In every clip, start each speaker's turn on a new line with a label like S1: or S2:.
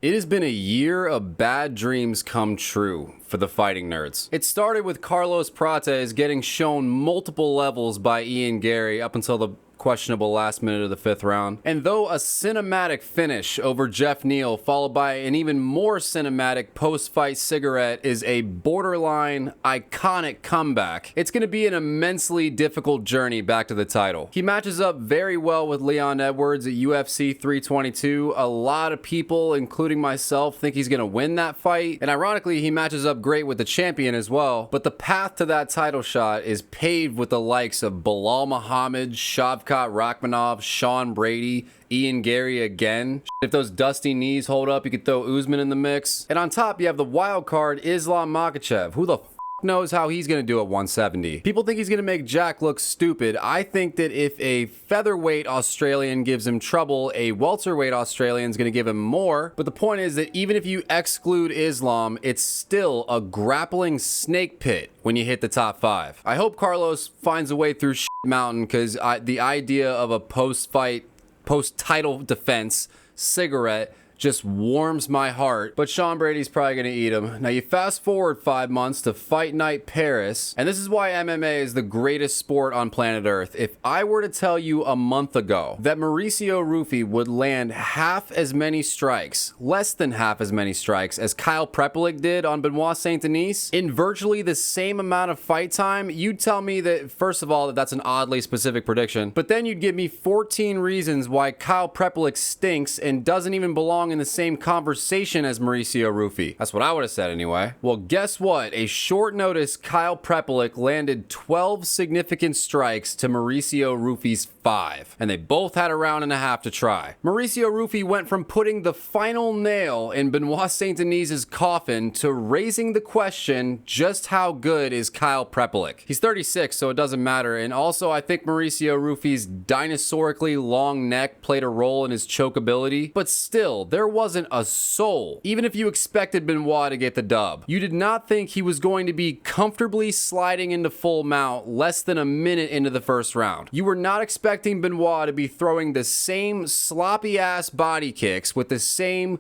S1: It has been a year of bad dreams come true for the fighting nerds. It started with Carlos Prates getting shown multiple levels by Ian Gary up until the questionable last minute of the 5th round. And though a cinematic finish over Jeff Neal followed by an even more cinematic post-fight cigarette is a borderline iconic comeback, it's going to be an immensely difficult journey back to the title. He matches up very well with Leon Edwards at UFC 322. A lot of people, including myself, think he's going to win that fight. And ironically, he matches up great with the champion as well. But the path to that title shot is paved with the likes of Bilal Muhammad, Shavkat Rakhmonov, Sean Brady, Ian Gary again. If those dusty knees hold up, you could throw Usman in the mix. And on top, you have the wild card Islam Makhachev. Who the knows how he's going to do at 170. People think he's going to make Jack look stupid. I think that if a featherweight Australian gives him trouble, a welterweight Australian is going to give him more. But the point is that even if you exclude Islam, it's still a grappling snake pit when you hit the top 5. I hope Carlos finds a way through mountain, because the idea of a post-fight, post-title defense cigarette just warms my heart. But Sean Brady's probably gonna eat him. Now you fast forward 5 months to Fight Night Paris, and this is why MMA is the greatest sport on planet Earth. If I were to tell you a month ago that Mauricio Ruffy would land half as many strikes, less than half as many strikes, as Kyle Prepelic did on Benoit Saint-Denis in virtually the same amount of fight time, you'd tell me that, first of all, that's an oddly specific prediction, but then you'd give me 14 reasons why Kyle Prepelic stinks and doesn't even belong in the same conversation as Mauricio Ruffy. That's what I would have said anyway. Well, guess what? A short notice Kyle Prepelic landed 12 significant strikes to Mauricio Ruffy's 5, and they both had a round and a half to try. Mauricio Ruffy went from putting the final nail in Benoit Saint-Denis' coffin to raising the question, just how good is Kyle Prepelic? He's 36, so it doesn't matter, and also I think Mauricio Ruffy's dinosaurically long neck played a role in his chokeability, but still, there wasn't a soul. Even if you expected Benoit to get the dub, you did not think he was going to be comfortably sliding into full mount less than a minute into the first round. You were not expecting Benoit to be throwing the same sloppy ass body kicks with the same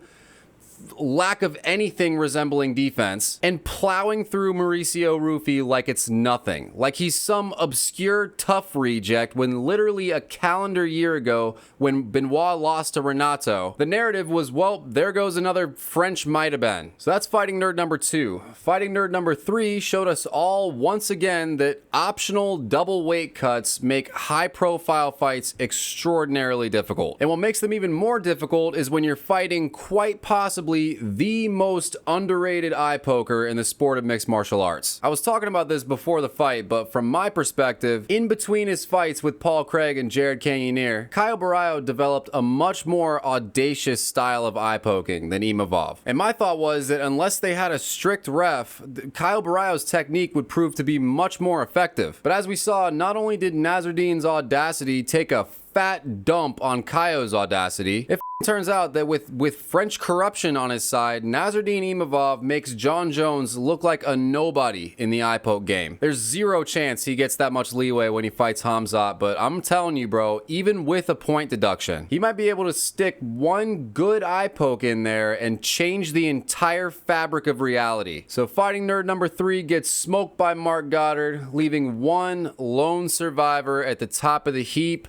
S1: lack of anything resembling defense and plowing through Mauricio Ruffy like it's nothing. Like he's some obscure tough reject, when literally a calendar year ago, when Benoit lost to Renato, the narrative was, well, there goes another French might have been. So that's fighting nerd number 2. Fighting nerd number 3 showed us all once again that optional double weight cuts make high profile fights extraordinarily difficult. And what makes them even more difficult is when you're fighting quite possibly the most underrated eye poker in the sport of mixed martial arts. I was talking about this before the fight, but from my perspective, in between his fights with Paul Craig and Jared Cannonier, Caio Borralho developed a much more audacious style of eye poking than Imavov. And my thought was that unless they had a strict ref, Caio Borralho's technique would prove to be much more effective. But as we saw, not only did Nasourdine's audacity take a fat dump on Caio's audacity, it turns out that with French corruption on his side, Nassourdine Imavov makes John Jones look like a nobody in the eye poke game. There's zero chance he gets that much leeway when he fights Hamzat, but I'm telling you, bro, even with a point deduction, he might be able to stick one good eye poke in there and change the entire fabric of reality. So fighting nerd number 3 gets smoked by Mark Goddard, leaving one lone survivor at the top of the heap: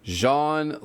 S1: Jean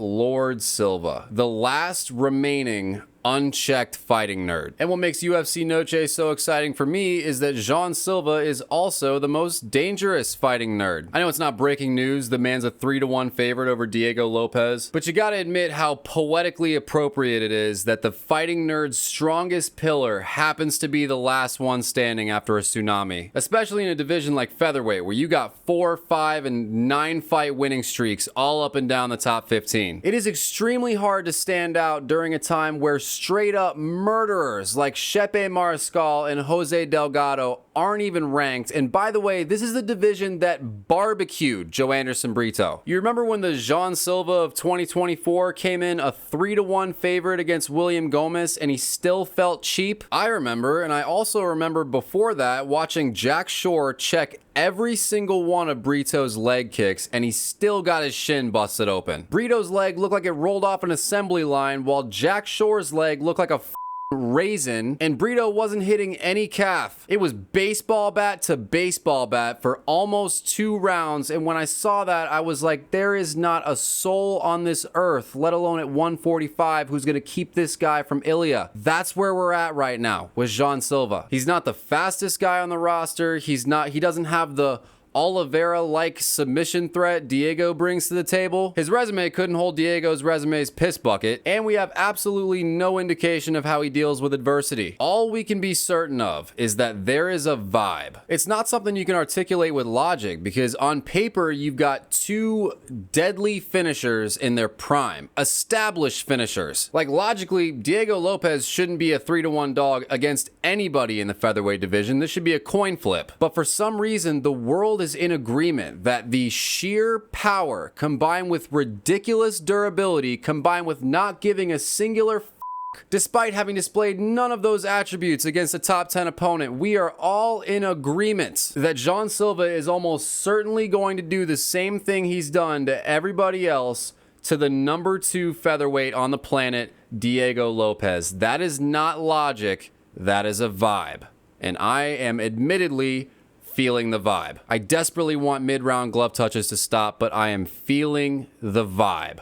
S1: Silva, the last remaining unchecked fighting nerd. And what makes UFC Noche so exciting for me is that Jean Silva is also the most dangerous fighting nerd. I know it's not breaking news, the man's a 3-1 favorite over Diego Lopez, but you gotta admit how poetically appropriate it is that the fighting nerd's strongest pillar happens to be the last one standing after a tsunami, especially in a division like featherweight, where you got 4, 5, and 9 fight winning streaks all up and down the top 15. It is extremely hard to stand out during a time where straight up murderers like Shepe Mariscal and Jose Delgado aren't even ranked. And by the way, this is the division that barbecued Joe Anderson Brito. You remember when the Jean Silva of 2024 came in a 3-1 favorite against William Gomez and he still felt cheap? I remember, and I also remember before that watching Jack Shore check every single one of Brito's leg kicks, and he still got his shin busted open. Brito's leg looked like it rolled off an assembly line, while Jack Shore's leg looked like a raisin, and Brito wasn't hitting any calf. It was baseball bat to baseball bat for almost 2 rounds, and when I saw that, I was like, there is not a soul on this earth, let alone at 145, who's gonna keep this guy from Ilya. That's where we're at right now with Jean Silva. He's not the fastest guy on the roster. He doesn't have the Oliveira-like submission threat Diego brings to the table. His resume couldn't hold Diego's resume's piss bucket, and we have absolutely no indication of how he deals with adversity. All we can be certain of is that there is a vibe. It's not something you can articulate with logic, because on paper you've got 2 deadly finishers in their prime, established finishers. Like, logically, Diego Lopez shouldn't be a 3-1 dog against anybody in the featherweight division. This should be a coin flip. But for some reason, the world is in agreement that the sheer power combined with ridiculous durability combined with not giving a singular despite having displayed none of those attributes against a top 10 opponent, we are all in agreement that Jean Silva is almost certainly going to do the same thing he's done to everybody else to the number 2 featherweight on the planet, Diego Lopez. That is not logic, that is a vibe. And I am admittedly feeling the vibe. I desperately want mid-round glove touches to stop, but I am feeling the vibe.